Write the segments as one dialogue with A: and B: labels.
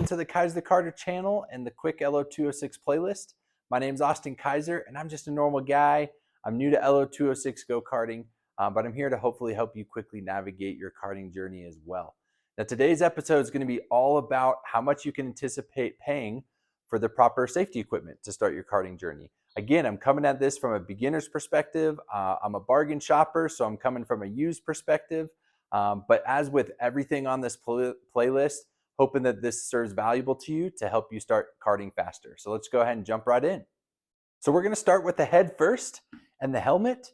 A: to the Kaiser the Carter channel and the Quick LO206 playlist. My name is Austin Kaiser, and I'm just a normal guy. I'm new to LO206 go-karting, but I'm here to hopefully help you quickly navigate your karting journey as well. Now, today's episode is going to be all about how much you can anticipate paying for the proper safety equipment to start your karting journey. Again, I'm coming at this from a beginner's perspective. I'm a bargain shopper, so I'm coming from a used perspective. But as with everything on this playlist, hoping that this serves valuable to you to help you start karting faster. So let's go ahead and jump right in. So we're going to start with the head first and the helmet.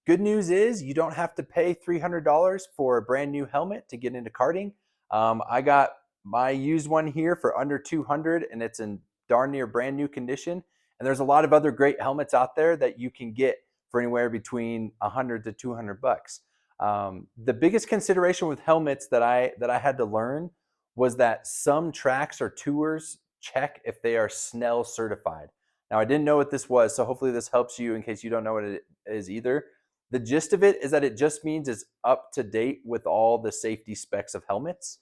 A: Good news is you don't have to pay $300 for a brand new helmet to get into karting. I got my used one here for under $200, and it's in darn near brand new condition. And there's a lot of other great helmets out there that you can get for anywhere between $100 to $200. The biggest consideration with helmets that I had to learn was that some tracks or tours check if they are Snell certified. Now, I didn't know what this was, so hopefully this helps you in case you don't know what it is either. The gist of it is that it just means it's up to date with all the safety specs of helmets.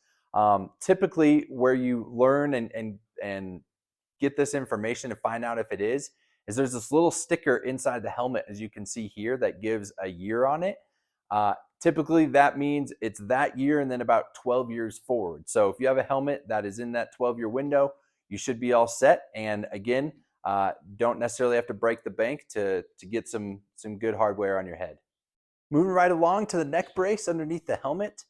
A: Typically, where you learn and get this information to find out if it is there's this little sticker inside the helmet, as you can see here, that gives a year on it. Typically, that means it's that year and then about 12 years forward. So if you have a helmet that is in that 12-year window, you should be all set. And again, don't necessarily have to break the bank to get some good hardware on your head. Moving right along to the neck brace underneath the helmet.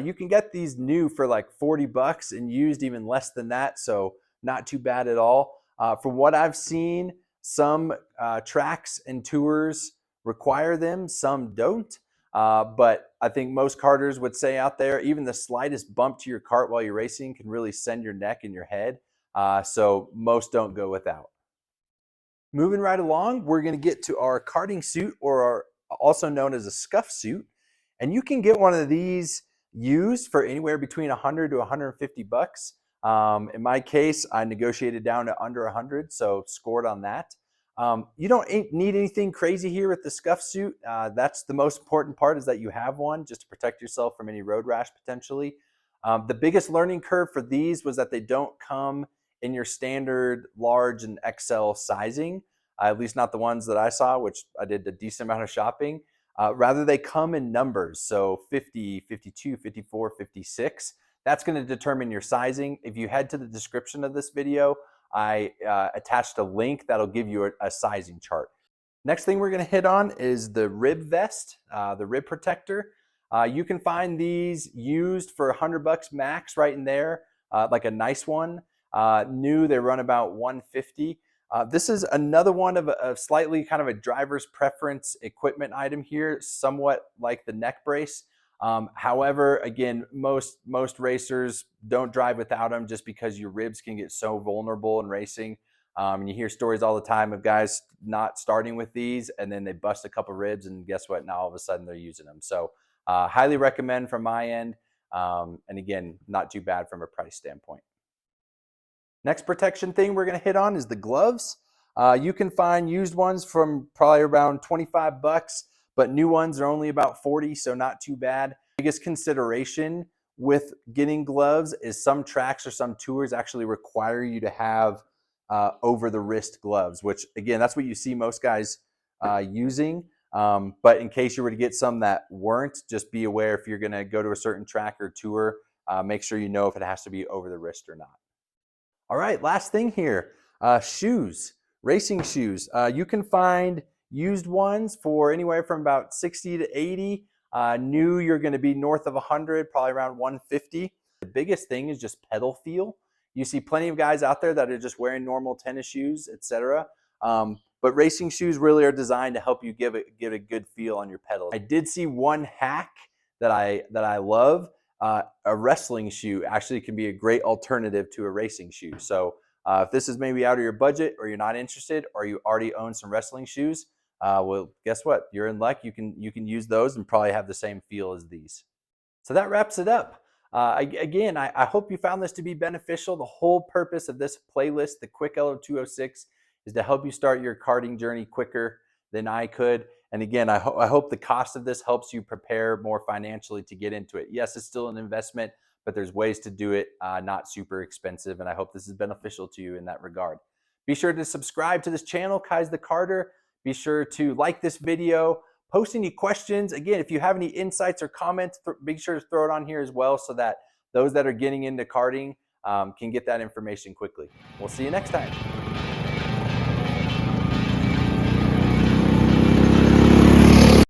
A: You can get these new for like $40 and used even less than that, so not too bad at all. From what I've seen, some tracks and tours require them, some don't. But I think most karters would say out there, even the slightest bump to your kart while you're racing can really send your neck and your head. So most don't go without. Moving right along, we're going to get to our karting suit, or also known as a scuff suit. And you can get one of these used for anywhere between $100 to $150. In my case, I negotiated down to under 100, so scored on that. You don't need anything crazy here with the scuff suit. That's the most important part, is that you have one just to protect yourself from any road rash potentially. The biggest learning curve for these was that they don't come in your standard large and XL sizing, at least not the ones that I saw, which I did a decent amount of shopping. Rather, they come in numbers, so 50, 52, 54, 56. That's going to determine your sizing. If you head to the description of this video, I attached a link that'll give you a sizing chart. Next thing we're going to hit on is the rib vest, the rib protector. You can find these used for $100 max right in there, like a nice one. New, they run about $150. This is another one of a slightly kind of a driver's preference equipment item here, somewhat like the neck brace. However, again, most racers don't drive without them, just because your ribs can get so vulnerable in racing. And you hear stories all the time of guys not starting with these, and then they bust a couple ribs, and guess what? Now all of a sudden they're using them. So highly recommend from my end. And again, not too bad from a price standpoint. Next protection thing we're going to hit on is the gloves. You can find used ones from probably around $25, but new ones are only about 40, so not too bad. Biggest consideration with getting gloves is some tracks or some tours actually require you to have over the wrist gloves, which again, that's what you see most guys using. But in case you were to get some that weren't, just be aware if you're going to go to a certain track or tour, make sure you know if it has to be over the wrist or not. All right, last thing here, shoes, racing shoes. You can find used ones for anywhere from about 60 to 80. New, you're going to be north of 100, probably around 150. The biggest thing is just pedal feel. You see plenty of guys out there that are just wearing normal tennis shoes, etc. But racing shoes really are designed to help you get a good feel on your pedals. I did see one hack that I love. A wrestling shoe actually can be a great alternative to a racing shoe. So if this is maybe out of your budget, or you're not interested, or you already own some wrestling shoes, well, guess what? You're in luck. You can use those and probably have the same feel as these. So that wraps it up. Again, I hope you found this to be beneficial. The whole purpose of this playlist, the Quick LO206, is to help you start your karting journey quicker than I could. And again, I hope the cost of this helps you prepare more financially to get into it. Yes, it's still an investment, but there's ways to do it not super expensive. And I hope this is beneficial to you in that regard. Be sure to subscribe to this channel, Kais the Karter. Be sure to like this video, post any questions. Again, if you have any insights or comments, be sure to throw it on here as well so that those that are getting into karting can get that information quickly. We'll see you next time.